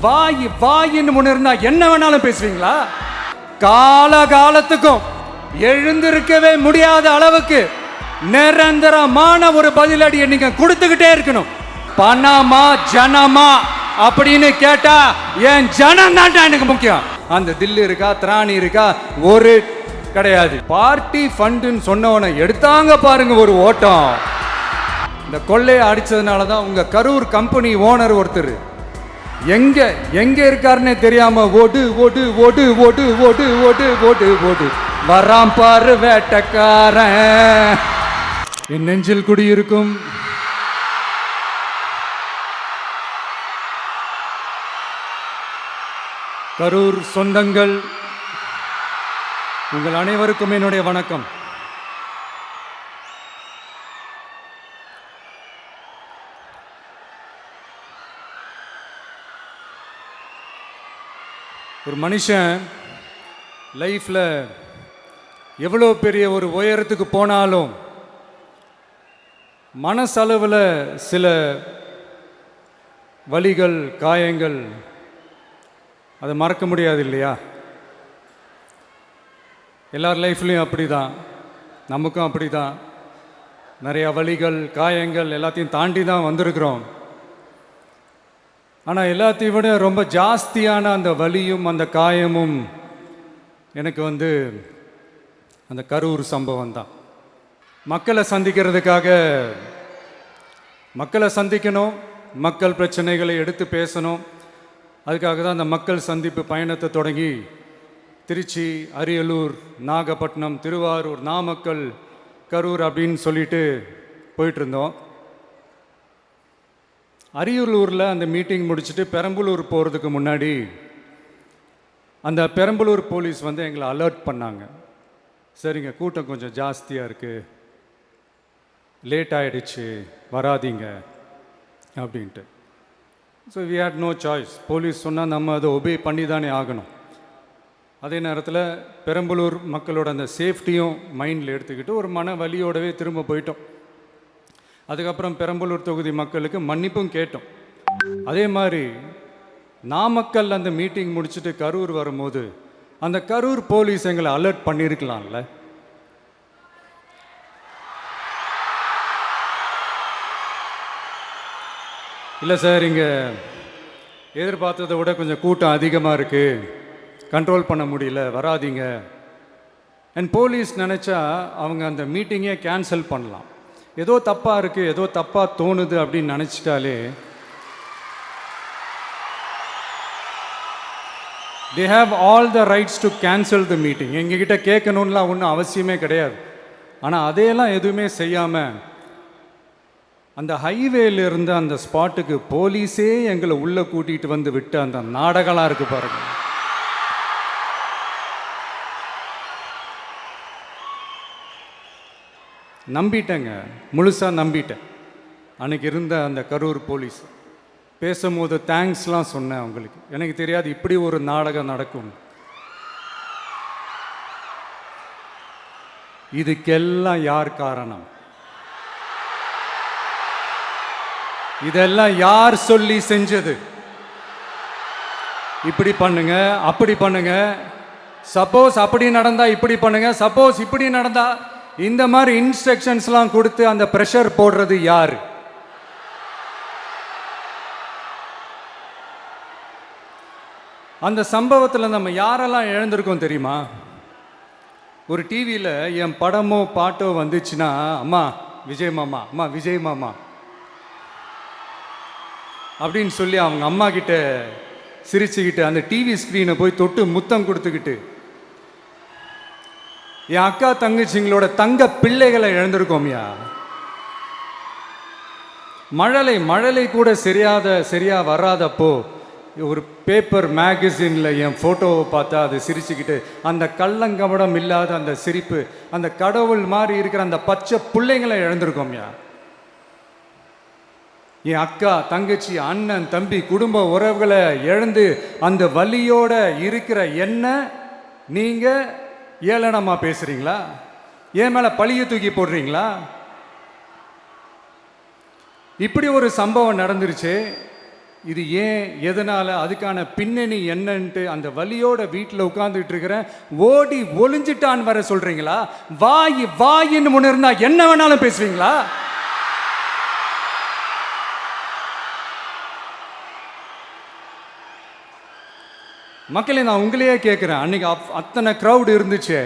வாய் வாயின்னு ஒண்ணு இருந்தா என்ன வேணாலும் பேசுவீங்களா? காலகாலத்துக்கும் எழுந்திருக்கவே முடியாத அளவுக்கு நிரந்தரமான ஒரு பதிலடியை நீங்க கொடுத்துக்கிட்டே இருக்கணும். பணமா ஜனமா அப்படின்னு கேட்டா என் ஜனம் தான் எனக்கு முக்கியம். அந்த தில்லு இருக்கா, திராணி இருக்கா, ஒரு கிடையாது. பார்ட்டி ஃபண்டுன்னு சொன்னவனை எடுத்தாங்க பாருங்க ஒரு ஓட்டம். இந்த கொள்ளையை அடிச்சதுனால தான் உங்க கரூர் கம்பெனி ஓனர் ஒருத்தர் எங்க எங்க இருக்காருன்னே தெரியாம ஓடு ஓடு ஓடு ஓடு ஓடு ஓடு ஓடு ஓடு வராம் பாரு வேட்டக்காரன். என் நெஞ்சில் குடியிருக்கும் கரூர் சொந்தங்கள், உங்கள் அனைவருக்கும் என்னுடைய வணக்கம். ஒரு மனுஷன் லைஃப்பில் எவ்வளோ பெரிய ஒரு உயரத்துக்கு போனாலும் மனசளவில் சில வலிகள், காயங்கள் அதை மறக்க முடியாது இல்லையா? எல்லார் லைஃப்லையும் அப்படி தான், நமக்கும் அப்படி தான். நிறையா வலிகள், காயங்கள் எல்லாத்தையும் தாண்டி தான் வந்திருக்கிறோம். ஆனால் எல்லாத்தையும் விட ரொம்ப ஜாஸ்தியான அந்த வலியும் அந்த காயமும் எனக்கு அந்த கரூர் சம்பவம் தான். மக்களை சந்திக்கணும், மக்கள் பிரச்சனைகளை எடுத்து பேசணும். அதுக்காக தான் அந்த மக்கள் சந்திப்பு பயணத்தை தொடங்கி திருச்சி, அரியலூர், நாகப்பட்டினம், திருவாரூர், நாமக்கல், கரூர் அப்படின்னு சொல்லிட்டு போயிட்டுருந்தோம். அரியலூரில் அந்த மீட்டிங் முடிச்சுட்டு பெரம்பலூர் போகிறதுக்கு முன்னாடி அந்த பெரம்பலூர் போலீஸ் எங்களை அலர்ட் பண்ணாங்க. சரிங்க, கூட்டம் கொஞ்சம் ஜாஸ்தியாக இருக்குது, லேட் ஆகிடுச்சு, வராதிங்க அப்படின்ட்டு. So we had no choice. Police சொன்னால் நம்ம அதை ஒபே பண்ணி தானே ஆகணும். அதே நேரத்தில் பெரம்பலூர் மக்களோட அந்த சேஃப்டியும் மைண்டில் எடுத்துக்கிட்டு ஒரு மன வலியோடவே திரும்ப போயிட்டோம். அதுக்கப்புறம் பெரம்பலூர் தொகுதி மக்களுக்கு மன்னிப்பும் கேட்டோம். அதே மாதிரி நாமக்கல் அந்த மீட்டிங் முடிச்சுட்டு கரூர் வரும்போது அந்த கரூர் போலீஸ் எங்களை அலர்ட் பண்ணியிருக்கலாம்ல. இல்லை சார், இங்கே எதிர்பார்த்ததை விட கொஞ்சம் கூட்டம் அதிகமாக இருக்குது, கண்ட்ரோல் பண்ண முடியல, வராதிங்க. அண்ட் போலீஸ் நினச்சா அவங்க அந்த மீட்டிங்கே கேன்சல் பண்ணலாம். ஏதோ தப்பாக இருக்குது, ஏதோ தப்பாக தோணுது அப்படின்னு நினச்சிட்டாலே they have all the rights to cancel the meeting. எங்ககிட்ட கேட்கணும்லாம் ஒன்றும் அவசியமே கிடையாது. ஆனால் அதையெல்லாம் எதுவுமே செய்யாமல் அந்த ஹைவேல இருந்து அந்த ஸ்பாட்டுக்கு போலீஸே எங்களை உள்ளே கூட்டிகிட்டு விட்டு அந்த நாடகம்லாம் இருக்கு பாருங்க. நம்பிட்டேங்க, முழுசாக நம்பிட்டேன். அன்னைக்கு இருந்த அந்த கரூர் போலீஸ் பேசும்போது தேங்க்ஸ்லாம் சொன்னேன் அவங்களுக்கு. எனக்கு தெரியாது இப்படி ஒரு நாடகம் நடக்கும். இதுக்கெல்லாம் யார் காரணம்? இதெல்லாம் யார் சொல்லி செஞ்சது? இப்படி பண்ணுங்க, அப்படி பண்ணுங்க, சப்போஸ் அப்படி நடந்தா இப்படி பண்ணுங்க, சப்போஸ் இப்படி நடந்தா இந்த மாதிரி இன்ஸ்ட்ரக்ஷன்ஸ்லாம் கொடுத்து அந்த ப்ரெஷர் போடுறது யார்? அந்த சம்பவத்தில் நம்ம யாரெல்லாம் இழந்திருக்கோம் தெரியுமா? ஒரு டிவியில் என் படமோ பாட்டோ வந்துச்சுன்னா, அம்மா விஜய் மாமா, அம்மா விஜய் மாமா அப்படின்னு சொல்லி அவங்க அம்மா கிட்ட சிரிச்சுக்கிட்டு அந்த டிவி ஸ்க்ரீனை போய் தொட்டு முத்தம் கொடுத்துக்கிட்டு என் அக்கா தங்கச்சிங்களோட தங்க பிள்ளைகளை இழந்திருக்கோம்யா. மழலை கூட சரியா வராதப்போ ஒரு பேப்பர் மேகசினில் என் ஃபோட்டோவை பார்த்தா அது சிரிச்சுக்கிட்டு அந்த கள்ளங்கபடம் இல்லாத அந்த சிரிப்பு, அந்த கடவுள் மாதிரி இருக்கிற அந்த பச்சை பிள்ளைங்களை இழந்திருக்கோம்யா. என் அக்கா தங்கச்சி, அண்ணன், தம்பி, குடும்ப உறவுகளை இழந்து அந்த வலியோட இருக்கிற என்ன நீங்கள் ஏளனமா பேசுறீங்களா? என் மேலே பழிய தூக்கி போடுறீங்களா? இப்படி ஒரு சம்பவம் நடந்துருச்சு. இது ஏன், எதனால, அதுக்கான பின்னணி என்னன்ட்டு அந்த வலியோட வீட்டில் உட்கார்ந்துட்டு இருக்கிறேன். ஓடி ஒளிஞ்சிட்டான்னு வர சொல்றீங்களா? வாய் வாயின்னு ஒன்று இருந்தா என்ன வேணாலும் பேசுவீங்களா? மக்களே, நான் உங்களையே கேட்குறேன், அன்னைக்கு அத்தனை க்ரௌடு இருந்துச்சு,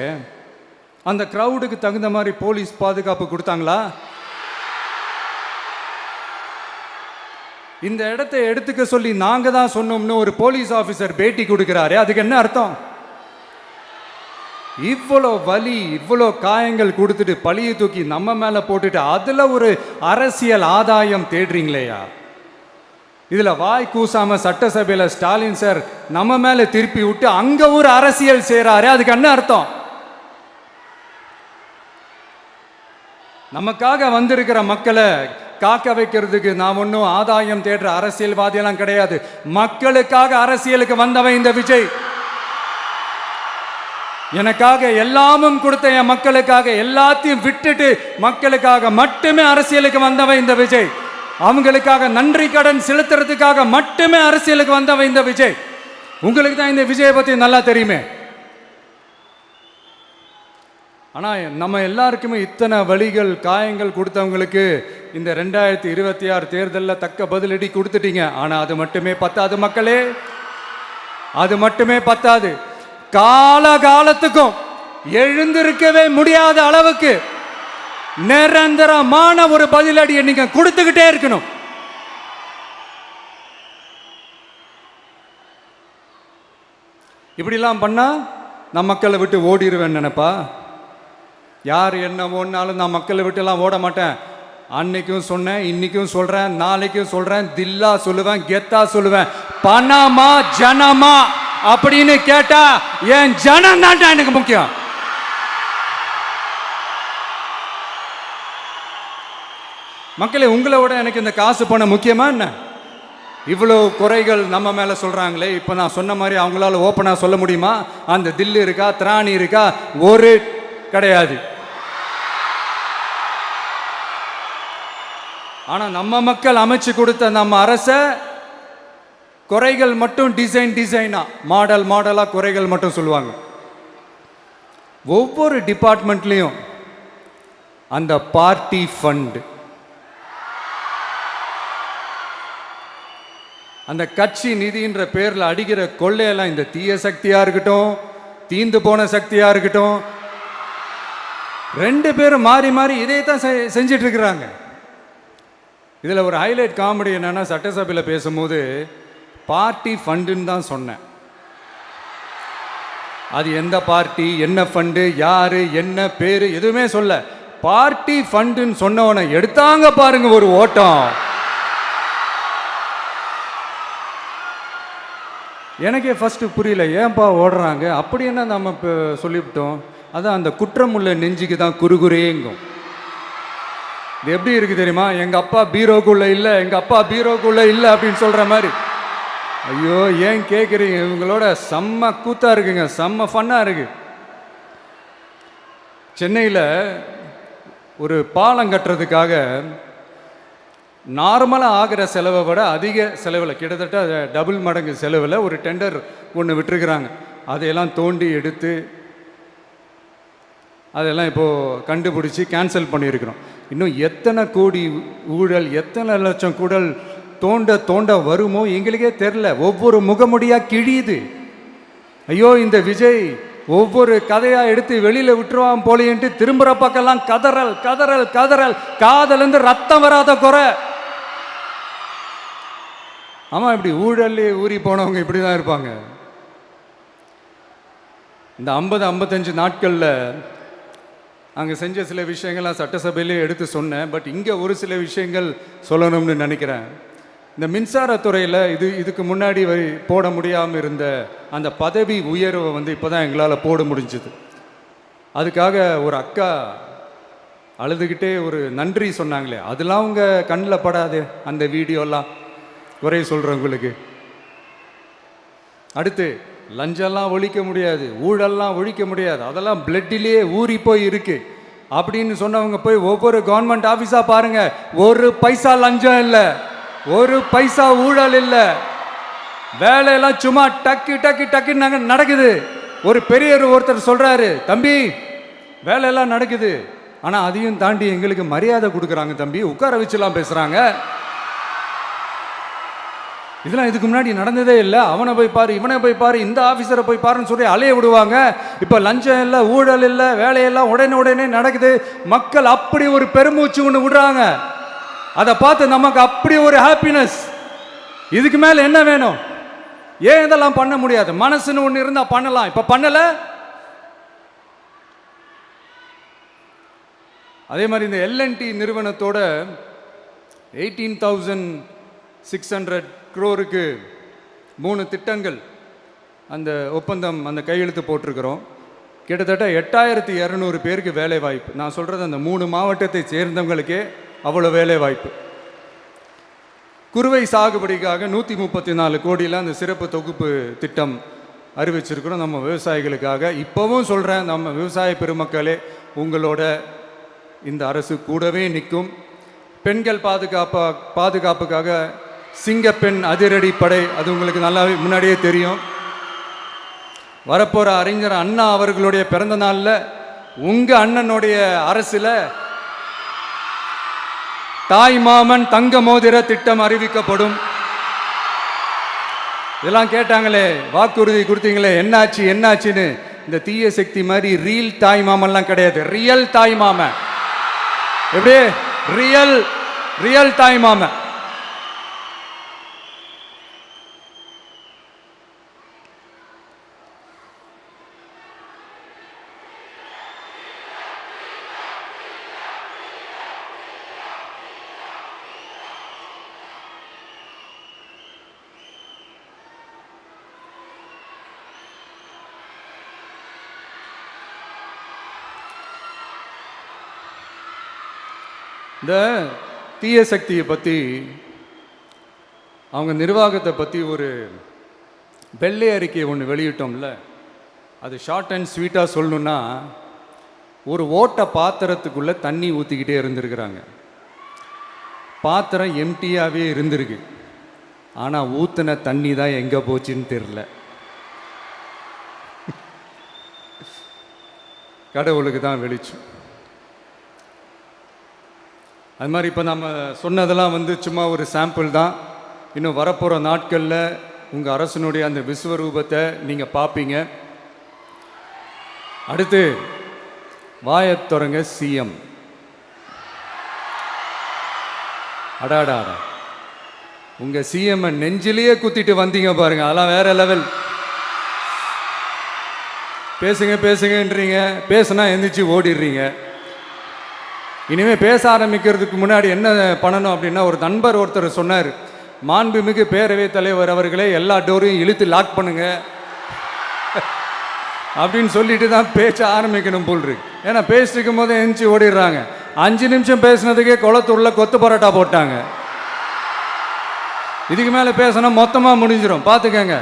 அந்த க்ரௌடுக்கு தகுந்த மாதிரி போலீஸ் பாதுகாப்பு கொடுத்தாங்களா? இந்த இடத்தை எடுத்துக்க சொல்லி நாங்க தான் சொன்னோம்னு ஒரு போலீஸ் ஆஃபீஸர் பேட்டி கொடுக்கிறாரு, அதுக்கு என்ன அர்த்தம்? இவ்வளோ வலி, இவ்வளோ காயங்கள் கொடுத்துட்டு பழியை தூக்கி நம்ம மேல போட்டுட்டு அதுல ஒரு அரசியல் ஆதாயம் தேடுறீங்களேயா? இதுல வாய் கூசாம சட்டசபையில ஸ்டாலின் சார் நம்ம மேல திருப்பி விட்டு அங்க ஒரு அரசியல் செய்றாரு, அதுக்கு என்ன அர்த்தம்? நமக்காக வந்திருக்கிற மக்களை காக்க வைக்கிறதுக்கு நான் ஒன்றும் ஆதாயம் தேடுற அரசியல்வாதியெல்லாம் கிடையாது. மக்களுக்காக அரசியலுக்கு வந்தவன் இந்த விஜய். எனக்காக எல்லாமும் கொடுத்த என் மக்களுக்காக எல்லாத்தையும் விட்டுட்டு மக்களுக்காக மட்டுமே அரசியலுக்கு வந்தவன் இந்த விஜய். அவங்களுக்காக நன்றி கடன் செலுத்துறதுக்காக மட்டுமே அரசியலுக்கு வந்தவன் இந்த விஜய். உங்களுக்கு தான் இந்த விஜயை பத்தி நல்லா தெரியுமே. ஆனா நம்ம எல்லாருக்குமே இத்தனை வலிகள் காயங்கள் கொடுத்தவங்களுக்கு இந்த 2026 தேர்தலில் தக்க பதிலடி கொடுத்துட்டீங்க. ஆனா அது மட்டுமே பத்தாது மக்களே, அது மட்டுமே பத்தாது. காலகாலத்துக்கும் எழுந்திருக்கவே முடியாத அளவுக்கு நிரந்தரமான ஒரு பதிலடியை நீங்க கொடுத்துக்கிட்டே இருக்கணும். இப்படிலாம் பண்ணா நான் மக்களை விட்டு ஓடிடுவேன் நினைப்பா? யார் என்ன ஓடினாலும் நான் மக்களை விட்டு எல்லாம் ஓட மாட்டேன். அன்னைக்கும் சொன்னேன், இன்னைக்கும் சொல்றேன், நாளைக்கும் சொல்றேன், தில்லா சொல்லுவேன், கெத்தா சொல்லுவேன். பணமா ஜனமா அப்படின்னு கேட்டா என் ஜனம் தான் எனக்கு முக்கியம். மக்களே, உங்களை விட எனக்கு இந்த காசு பணம் முக்கியமா என்ன? இவ்வளோ குறைகள் நம்ம மேல சொல்றாங்களே, இப்போ நான் சொன்ன மாதிரி அவங்களால ஓப்பனா சொல்ல முடியுமா? அந்த தில்லு இருக்கா, திராணி இருக்கா? ஒரு கிடையாது. ஆனா நம்ம மக்கள் அமைச்சு கொடுத்த நம்ம அரச குறைகள் மட்டும் டிசைனா மாடலா குறைகள் மட்டும் சொல்லுவாங்க. ஒவ்வொரு டிபார்ட்மெண்ட்லயும் அந்த பார்ட்டி ஃபண்ட், அந்த கட்சி நிதின்ற பேர்ல அடிக்கிற கொள்ளையெல்லாம் இந்த தீய சக்தியா இருக்கட்டும், தீந்து போன சக்தியா இருக்கட்டும், ரெண்டு பேரும் மாறி மாறி இதே தான் செஞ்சிட்டு இருக்கிறாங்க. இதுல ஒரு ஹைலைட் காமெடி என்னன்னா, சட்டசபையில் பேசும்போது பார்ட்டி ஃபண்டுன்னு தான் சொன்னேன். அது எந்த பார்ட்டி, என்ன ஃபண்டு, யாரு, என்ன பேரு, எதுவுமே சொல்ல. பார்ட்டி ஃபண்டுன்னு சொன்னவனை எடுத்தாங்க பாருங்க ஒரு ஓட்டம். எனக்கே ஃபர்ஸ்ட் புரியல, ஏன்பா ஓடுறாங்க? அப்படி என்ன நம்ம இப்போ சொல்லிவிட்டோம்? அதான் அந்த குற்றமுள்ள நெஞ்சுக்கு தான் குறுகுறேங்கும். இது எப்படி இருக்கு தெரியுமா? எங்க அப்பா பீரோக்குள்ள இல்லை, எங்க அப்பா பீரோக்குள்ள இல்லை அப்படின்னு சொல்ற மாதிரி. ஐயோ, ஏன் கேட்குறீங்க? இவங்களோட செம்ம கூத்தா இருக்குங்க, செம்ம ஃபன்னா இருக்கு. சென்னையில் ஒரு பாலம் கட்டுறதுக்காக நார்மலாக ஆகிற செலவை விட அதிக செலவில், கிட்டத்தட்ட டபுள் மடங்கு செலவில் ஒரு டெண்டர் ஒன்று விட்டுருக்குறாங்க. அதையெல்லாம் தோண்டி எடுத்து அதெல்லாம் இப்போது கண்டுபிடிச்சி கேன்சல் பண்ணியிருக்கிறோம். இன்னும் எத்தனை கோடி ஊழல், எத்தனை லட்சம் கூடல் தோண்ட வருமோ எங்களுக்கே தெரில. ஒவ்வொரு முகமுடியாக கிழியுது. ஐயோ, இந்த விஜய் ஒவ்வொரு கதையாக எடுத்து வெளியில் விட்டுருவான் போலேன்ட்டு திரும்புகிற பக்கம்லாம் கதறல் கதறல் கதறல், காதலேருந்து ரத்தம் வராத குறை. ஆமாம், இப்படி ஊழல்லே ஊறி போனவங்க இப்படி தான் இருப்பாங்க. இந்த 50-55 நாட்களில் அங்கே செஞ்ச சில விஷயங்கள்லாம் சட்டசபையிலே எடுத்து சொன்னேன். பட் இங்கே ஒரு சில விஷயங்கள் சொல்லணும்னு நினைக்கிறேன். இந்த மின்சாரத்துறையில் இதுக்கு முன்னாடி போட முடியாமல் இருந்த அந்த பதவி உயர்வை இப்போ தான் எங்களால் போட முடிஞ்சுது. அதுக்காக ஒரு அக்கா அழுதுகிட்டே ஒரு நன்றி சொன்னாங்களே, அதெல்லாம் உங்கள் கண்ணில் படாது அந்த வீடியோலாம், குறை சொல்கிறவங்களுக்கு. அடுத்து லஞ்சம்லாம் ஒழிக்க முடியாது, ஊழல்லாம் ஒழிக்க முடியாது, அதெல்லாம் பிளட்டிலேயே ஊறி போய் இருக்கு அப்படின்னு சொன்னவங்க போய் ஒவ்வொரு கவர்மெண்ட் ஆஃபீஸாக பாருங்க, ஒரு பைசா லஞ்சம் இல்லை. ஒரு பைசா ஊழல் இல்லை. வேலையெல்லாம் சும்மா டக்கு டக்கு டக்குன்னு நடக்குது. ஒரு பெரியவர் ஒருத்தர் சொல்றாரு, தம்பி வேலையெல்லாம் நடக்குது, ஆனா அதையும் தாண்டி எங்களுக்கு மரியாதை கொடுக்குறாங்க தம்பி, உட்கார வச்சுலாம் பேசுறாங்க. இதெல்லாம் இதுக்கு முன்னாடி நடந்ததே இல்லை. அவனை போய் பாரு, இவனை போய் பாரு, இந்த ஆஃபீஸரை போய் பாருன்னு சொல்லி அலைய விடுவாங்க. இப்போ லஞ்சம் இல்லை, ஊழல் இல்லை, வேலையெல்லாம் உடனே நடக்குது. மக்கள் அப்படி ஒரு பெருமூச்சு ஒன்று விடுறாங்க. அதை பார்த்து நமக்கு அப்படி ஒரு ஹாப்பினஸ். இதுக்கு மேலே என்ன வேணும்? ஏன் இதெல்லாம் பண்ண முடியாது? மனசுன்னு ஒன்று இருந்தால் பண்ணலாம். இப்போ பண்ணல. அதே மாதிரி இந்த எல்என்டி நிறுவனத்தோட 18,600 crore 3 திட்டங்கள் அந்த ஒப்பந்தம், அந்த கையெழுத்து போட்டிருக்கிறோம். கிட்டத்தட்ட 8,200 பேருக்கு வேலை வாய்ப்பு. நான் சொல்கிறது அந்த 3 மாவட்டத்தை சேர்ந்தவங்களுக்கே அவ்வளோ வேலை வாய்ப்பு. குறுவை சாகுபடிக்காக 134 கோடியில் அந்த சிறப்பு தொகுப்பு திட்டம் அறிவிச்சிருக்கிறோம் நம்ம விவசாயிகளுக்காக. இப்போவும் சொல்கிறேன், நம்ம விவசாய பெருமக்களே, உங்களோட இந்த அரசு கூடவே நிற்கும். பெண்கள் பாதுகாப்புக்காக சிங்கப்பெண் அதிரடி படை, அது உங்களுக்கு நல்லா முன்னாடியே தெரியும். வரப்போகிற அறிஞர் அண்ணா அவர்களுடைய பிறந்த நாளில் உங்கள் அண்ணனுடைய அரசில் தாய் மாமன் தங்க மோதிர திட்டம் அறிவிக்கப்படும். இதெல்லாம் கேட்டாங்களே, வாக்குறுதி கொடுத்தீங்களே, என்னாச்சுன்னு. இந்த தீய சக்தி மாதிரி ரீல் தாய் மாமன்லாம் கிடையாது, ரியல் தாய் மாமன். எப்படி? ரியல் தாய் மாமன். இந்த தீய சக்தியை பற்றி, அவங்க நிர்வாகத்தை பற்றி ஒரு வெள்ளை அறிக்கையை ஒன்று வெளியிட்டோம்ல, அது ஷார்ட் அண்ட் ஸ்வீட்டாக சொல்லணுன்னா, ஒரு ஓட்டை பாத்திரத்துக்குள்ளே தண்ணி ஊற்றிக்கிட்டே இருந்திருக்கிறாங்க. பாத்திரம் எம்டியாகவே இருந்திருக்கு, ஆனால் ஊற்றின தண்ணி தான் எங்கே போச்சுன்னு தெரில. கடவுளுக்கு தான் வெளிச்சம். அது மாதிரி இப்போ நம்ம சொன்னதெல்லாம் சும்மா ஒரு சாம்பிள் தான். இன்னும் வரப்போகிற நாட்களில் உங்கள் அரசனுடைய அந்த விஸ்வரூபத்தை நீங்கள் பார்ப்பீங்க. அடுத்து வாயத்தொடங்க சிஎம். அடாடா, உங்கள் சிஎம் நெஞ்சிலேயே குத்திட்டு வந்தீங்க பாருங்க, அதெல்லாம் வேற லெவல். பேசுங்கன்றீங்க, பேசுனா எந்திரிச்சு ஓடிடுறீங்க. இனிமேல் பேச ஆரம்பிக்கிறதுக்கு முன்னாடி என்ன பண்ணணும் அப்படின்னா, ஒரு நண்பர் ஒருத்தர் சொன்னார், மாண்புமிகு பேரவைத் தலைவர் அவர்களே, எல்லா டோரையும் இழுத்து லாக் பண்ணுங்க அப்படின்னு சொல்லிட்டு தான் பேச்ச ஆரம்பிக்கணும் போல் இருக்கு. ஏன்னா பேசிட்டு இருக்கும் போதே எந்திரிச்சு ஓடிடுறாங்க. 5 நிமிஷம் பேசினதுக்கே குளத்தூர்ல கொத்து பரோட்டா போட்டாங்க. இதுக்கு மேலே பேசினா மொத்தமாக முடிஞ்சிடும், பார்த்துக்கங்க.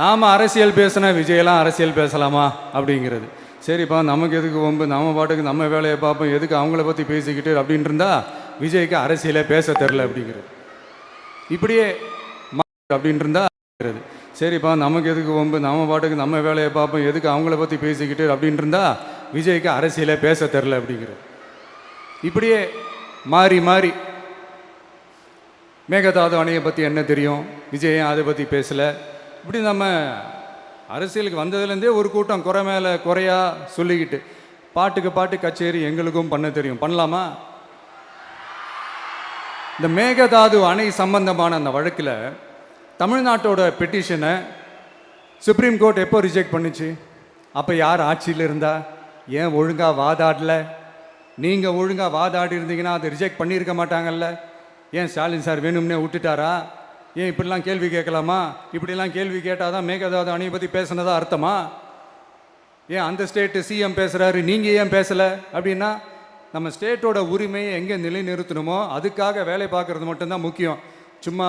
நாம் அரசியல் பேசினா விஜயெல்லாம் அரசியல் பேசலாமா அப்படிங்கிறது. சரிப்பா, நமக்கு எதுக்கு வம்பு, நம்ம பாட்டுக்கு நம்ம வேலையை பார்ப்போம், எதுக்கு அவங்கள பற்றி பேசிக்கிட்டு அப்படின்னு இருந்தால் விஜய்க்கு அரசியலே பேச தெரில அப்படிங்கிறது. இப்படியே அப்படின்னு இருந்தால் சரிப்பா, நமக்கு எதுக்கு வம்பு, நம்ம பாட்டுக்கு நம்ம வேலையை பார்ப்போம், எதுக்கு அவங்கள பற்றி பேசிக்கிட்டு அப்படின்னு இருந்தால் விஜய்க்கு அரசியலே பேச தெரில அப்படிங்கிறது. இப்படியே மாறி மேகதாது அணையை பற்றி என்ன தெரியும், விஜய் அதை பற்றி பேசலை. இப்படி நம்ம அரசியலுக்கு வந்ததுலேருந்தே ஒரு கூட்டம் குறை மேலே குறையா சொல்லிக்கிட்டு, பாட்டு கச்சேரி எங்களுக்கும் பண்ண தெரியும், பண்ணலாமா? இந்த மேகதாது அணை சம்பந்தமான அந்த வழக்கில் தமிழ்நாட்டோட பெட்டிஷனை சுப்ரீம் கோர்ட் எப்போ ரிஜெக்ட் பண்ணுச்சு? அப்போ யார் ஆட்சியில் இருந்தா? ஏன் ஒழுங்காக வாதாடல? நீங்கள் ஒழுங்காக வாதாடி இருந்தீங்கன்னா அதை ரிஜெக்ட் பண்ணியிருக்க மாட்டாங்கல்ல. ஏன் ஸ்டாலின் சார் வேணும்னே விட்டுட்டாரா? ஏன் இப்படிலாம் கேள்வி கேட்கலாமா? இப்படிலாம் கேள்வி கேட்டால் தான் மேகதாது அணையை பற்றி பேசுனதா அர்த்தமா? ஏன் அந்த ஸ்டேட்டு சிஎம் பேசுகிறாரு, நீங்கள் ஏன் பேசலை அப்படின்னா, நம்ம ஸ்டேட்டோட உரிமையை எங்கே நிலைநிறுத்தணுமோ அதுக்காக வேலை பார்க்குறது மட்டும்தான் முக்கியம். சும்மா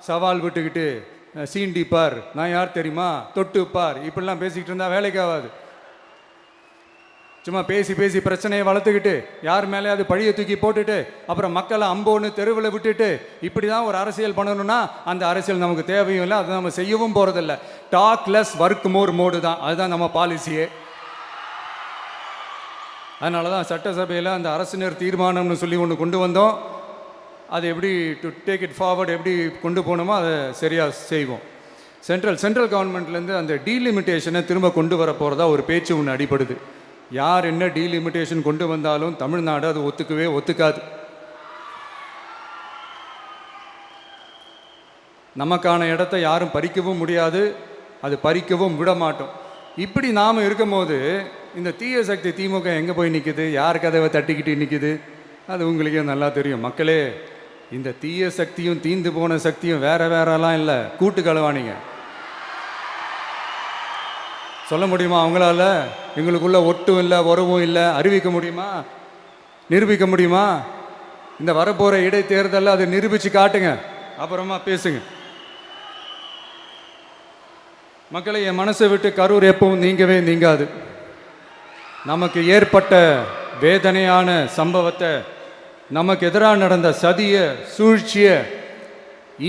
சவால் விட்டுக்கிட்டு சீண்டி பார், நான் யார் தெரியுமா, தொட்டு பார், இப்படிலாம் பேசிக்கிட்டு இருந்தால் வேலைக்கு ஆகாது. சும்மா பேசி பேசி பிரச்சனையை வளர்த்துக்கிட்டு யார் மேலே அது பழியை தூக்கி போட்டுட்டு அப்புறம் மக்களை அம்போன்னு தெருவில் விட்டுட்டு இப்படி தான் ஒரு அரசியல் பண்ணணும்னா அந்த அரசியல் நமக்கு தேவையும் இல்லை, அது நம்ம செய்யவும் போகிறதில்ல. Talk less work more mode தான், அதுதான் நம்ம பாலிசியே. அதனால தான் சட்டசபையில் அந்த அரசினர் தீர்மானம்னு சொல்லி ஒன்று கொண்டு வந்தோம். அது எப்படி டு டேக் இட் ஃபார்வர்ட் எப்படி கொண்டு போகணுமோ அதை சரியாக செய்வோம். சென்ட்ரல் கவர்மெண்ட்லேருந்து அந்த டீலிமிட்டேஷனை திரும்ப கொண்டு வர போகிறதா ஒரு பேச்சு ஒன்று அடிபடுது. யார் என்ன டீலிமிட்டேஷன் கொண்டு வந்தாலும் தமிழ்நாடு அது ஒத்துக்காது. நமக்கான இடத்தை யாரும் பறிக்கவும் முடியாது, அது பறிக்கவும் விட மாட்டோம். இப்படி நாம் இருக்கும் போது இந்த தீய சக்தி திமுக எங்கே போய் நிற்குது, யார் கதவை தட்டிக்கிட்டு நிற்குது, அது உங்களுக்கே நல்லா தெரியும். மக்களே, இந்த தீய சக்தியும் தீந்து போன சக்தியும் வேறெல்லாம் இல்லை, கூட்டு களவாணிங்க. சொல்ல முடியுமா அவங்களால? எங்களுக்குள்ள ஒட்டும் இல்லை, உறவும் இல்லை, அறிவிக்க முடியுமா, நிரூபிக்க முடியுமா? இந்த வரப்போகிற இடைத்தேர்தலில் அதை நிரூபித்து காட்டுங்க, அப்புறமா பேசுங்க. மக்களை, என் மனசை விட்டு கரூர் எப்பவும் நீங்கவே நீங்காது. நமக்கு ஏற்பட்ட வேதனையான சம்பவத்தை, நமக்கு எதிராக நடந்த சதியை, சூழ்ச்சியை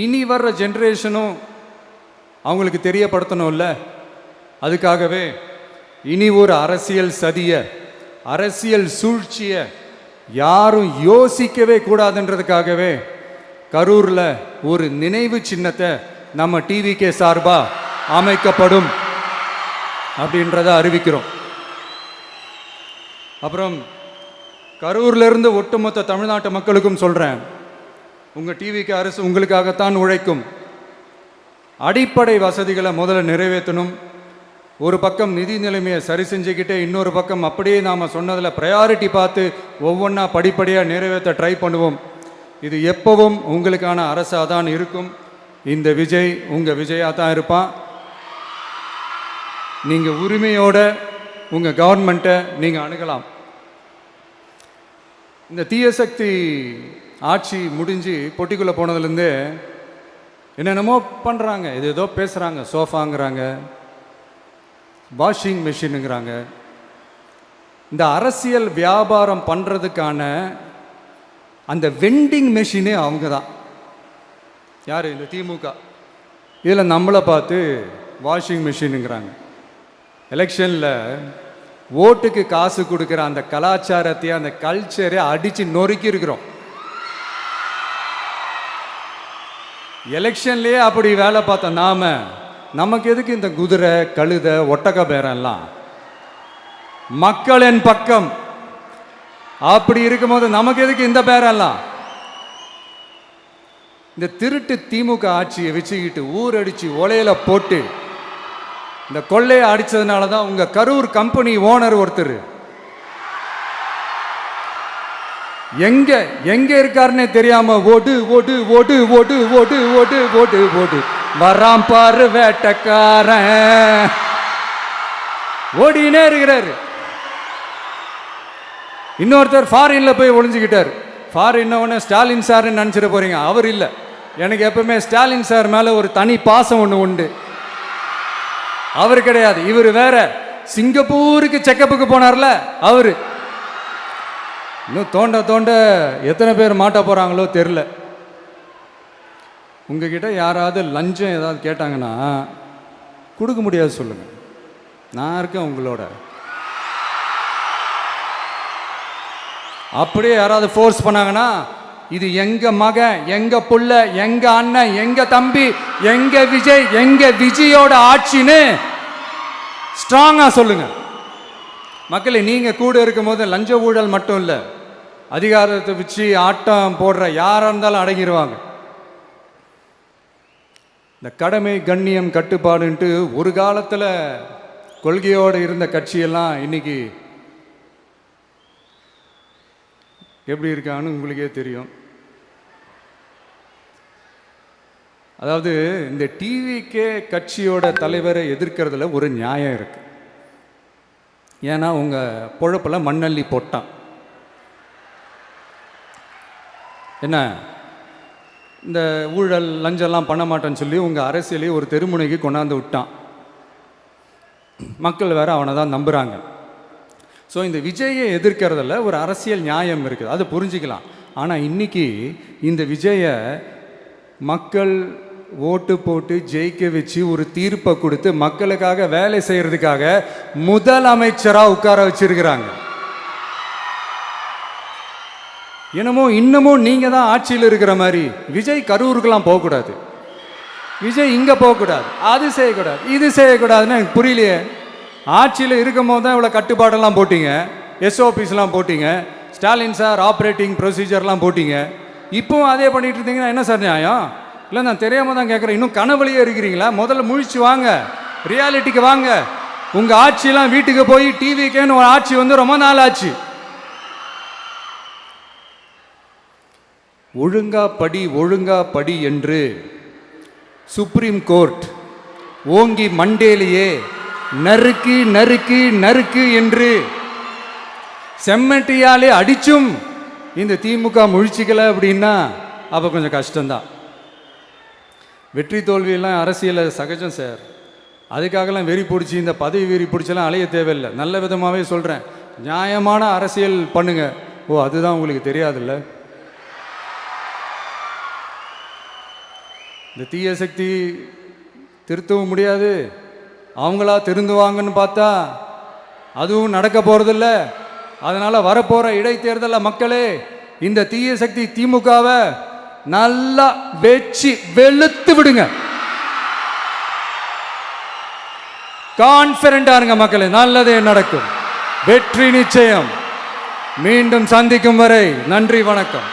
இனி வர்ற ஜென்ரேஷனும் அவங்களுக்கு தெரியப்படுத்தணும்ல. அதுக்காகவே இனி ஒரு அரசியல் சதியை, அரசியல் சூழ்ச்சியை யாரும் யோசிக்கவே கூடாதுன்றதுக்காகவே கரூரில் ஒரு நினைவு சின்னத்தை நம்ம டிவிகே சார்பாக அமைக்கப்படும் அப்படின்றத அறிவிக்கிறோம். அப்புறம் கரூர்லேருந்து ஒட்டுமொத்த தமிழ்நாட்டு மக்களுக்கும் சொல்கிறேன், உங்கள் டிவிகே அரசு உங்களுக்காகத்தான் உழைக்கும். அடிப்படை வசதிகளை முதல்ல நிறைவேற்றணும். ஒரு பக்கம் நிதி நிலைமையை சரி செஞ்சுக்கிட்டே, இன்னொரு பக்கம் அப்படியே நாம் சொன்னதில் ப்ரையாரிட்டி பார்த்து ஒவ்வொன்றா படிப்படியாக நிறைவேற்ற ட்ரை பண்ணுவோம். இது எப்பவும் உங்களுக்கான அரசாக தான் இருக்கும். இந்த விஜய் உங்கள் விஜயாக தான் இருப்பான். நீங்கள் உரிமையோட உங்கள் கவர்மெண்ட்டை நீங்கள் அணுகலாம். இந்த தீயசக்தி ஆட்சி முடிஞ்சு பொட்டிக்குள்ளே போனதுலேருந்தே என்னென்னமோ பண்ணுறாங்க, இது ஏதோ பேசுகிறாங்க, சோஃபாங்கிறாங்க, வாஷிங் மிஷினுங்கிறாங்க. இந்த அரசியல் வியாபாரம் பண்ணுறதுக்கான அந்த வெண்டிங் மெஷினே அவங்க தான். யார்? இந்த திமுக. இதில் நம்மளை பார்த்து வாஷிங் மிஷினுங்கிறாங்க. எலெக்ஷனில் ஓட்டுக்கு காசு கொடுக்குற அந்த கலாச்சாரத்தையே, அந்த கல்ச்சரை அடித்து நொறுக்கி இருக்கிறோம். எலெக்ஷன்லேயே அப்படி வேலை பார்த்தோம் நாம. நமக்கு எதுக்கு இந்த குதிரை, கழுதை, ஒட்டக பேரெல்லாம்? மக்களின் பக்கம். அப்படி இருக்கும்போது நமக்கு எதுக்கு இந்த பேரெல்லாம்? இந்த திருட்டு திமுக ஆட்சியை வச்சுக்கிட்டு ஊரடிச்சு ஒலையில போட்டு இந்த கொள்ளையை அடிச்சதுனால தான் உங்க கரூர் கம்பெனி ஓனர் ஒருத்தர் எங்க எங்க இருக்காருன்னே தெரியாம ஓடு ஓடு ஓடு ஓடு ஓடு ஓடு ஓடு ஓடு வராம் பாரு வேட்டக்காரன் ஓடினே இருக்கிறாரு. இன்னொருத்தர் ஃபாரின்ல போய் ஒளிஞ்சுக்கிட்டார். ஃபாரின் ஸ்டாலின் சார்ன்னு நினச்சிட போறீங்க, அவர் இல்லை. எனக்கு எப்பவுமே ஸ்டாலின் சார் மேல ஒரு தனி பாசம் ஒன்று உண்டு. அவர் கிடையாது, இவர் வேற. சிங்கப்பூருக்கு செக்கப்புக்கு போனார்ல அவரு. இன்னும் தோண்ட தோண்ட எத்தனை பேர் மாட்ட போறாங்களோ தெரில. உங்ககிட்ட யாராவது லஞ்சம் ஏதாவது கேட்டாங்கன்னா கொடுக்க முடியாது சொல்லுங்க, நான் இருக்கேன் உங்களோட. அப்படியே யாராவது ஃபோர்ஸ் பண்ணாங்கன்னா இது எங்க மகன், எங்க புள்ள, எங்க அண்ணன், எங்க தம்பி, எங்க விஜய், எங்க விஜயோட ஆட்சின்னு ஸ்ட்ராங்கா சொல்லுங்க. மக்களை, நீங்க கூட இருக்கும் போது லஞ்ச ஊழல் மட்டும் இல்லை, அதிகாரத்தை வச்சு ஆட்டம் போடுற யாரா இருந்தாலும் அடங்கிடுவாங்க. இந்த கடமை, கண்ணியம், கட்டுப்பாடுன்ட்டு ஒரு காலத்தில் கொள்கையோடு இருந்த கட்சியெல்லாம் இன்னைக்கு எப்படி இருக்கான்னு உங்களுக்கே தெரியும். அதாவது இந்த டிவிகே கட்சியோட தலைவரை எதிர்க்கிறதுல ஒரு நியாயம் இருக்கு. ஏன்னா உங்க பொழப்பில் மண்ணள்ளி போட்டான். என்ன, இந்த ஊழல் லஞ்சம்லாம் பண்ண மாட்டேன்னு சொல்லி உங்கள் அரசியலையே ஒரு தெருமுனைக்கு கொண்டாந்து விட்டான். மக்கள் வேற அவனை தான் நம்புகிறாங்க. ஸோ இந்த விஜயை எதிர்க்கிறதுல ஒரு அரசியல் நியாயம் இருக்குது, அதை புரிஞ்சுக்கலாம். ஆனால் இன்னைக்கு இந்த விஜயை மக்கள் ஓட்டு போட்டு ஜெயிக்க வச்சு ஒரு தீர்ப்பை கொடுத்து மக்களுக்காக வேலை செய்யறதுக்காக முதலமைச்சராக உட்கார வச்சிருக்கிறாங்க. என்னமோ இன்னமும் நீங்கள் தான் ஆட்சியில் இருக்கிற மாதிரி. விஜய் கரூருக்கெல்லாம் போகக்கூடாது, விஜய் இங்கே போகக்கூடாது, அது செய்யக்கூடாது, இது செய்யக்கூடாதுன்னு எனக்கு புரியலையே. ஆட்சியில் இருக்கும் போது தான் இவ்வளோ கட்டுப்பாடெல்லாம் போட்டிங்க, எஸ்ஓபிஸ்லாம் போட்டிங்க, ஸ்டாலின் சார் ஆப்ரேட்டிங் ப்ரொசீஜர்லாம் போட்டிங்க. இப்போவும் அதே பண்ணிட்டு இருந்தீங்கன்னா என்ன சார் நியாயம்? இல்லை, நான் தெரியாமல் தான் கேட்குறேன். இன்னும் கனவுலையே இருக்கிறீங்களா? முதல்ல முழிச்சு வாங்க, ரியாலிட்டிக்கு வாங்க. உங்கள் ஆட்சியெல்லாம் வீட்டுக்கு போய் டிவிக்கேன்னு ஒரு ஆட்சி வந்து ரொம்ப நாள் ஆச்சு. ஒழுங்கா படி என்று சுப்ரீம் கோர்ட் ஓங்கி மண்டேலியே நறுக்கு நறுக்கு நறுக்கு என்று செம்மட்டியாலே அடிச்சும் இந்த திமுக முழிச்சிக்கல அப்படின்னா அப்போ கொஞ்சம் கஷ்டம்தான். வெற்றி தோல்வியெல்லாம் அரசியல் சகஜம் சார். அதுக்காகலாம் வெறி பிடிச்சி இந்த பதவி வெறி பிடிச்செல்லாம் அலைய தேவையில்லை. நல்ல விதமாகவே சொல்கிறேன், நியாயமான அரசியல் பண்ணுங்க. ஓ, அதுதான் உங்களுக்கு தெரியாதுல்ல? இந்த தீய சக்தி திருத்தவும் முடியாது, அவங்களா திருந்துவாங்கன்னு பார்த்தா அதுவும் நடக்க போகிறதில்ல. அதனால் வரப்போகிற இடைத்தேர்தலில் மக்களே இந்த தீய சக்தி திமுகவை நல்லா வெச்சு வெளுத்து விடுங்க. கான்ஃபிடண்டா இருங்க மக்களே, நல்லதே நடக்கும், வெற்றி நிச்சயம். மீண்டும் சந்திக்கும் வரை நன்றி, வணக்கம்.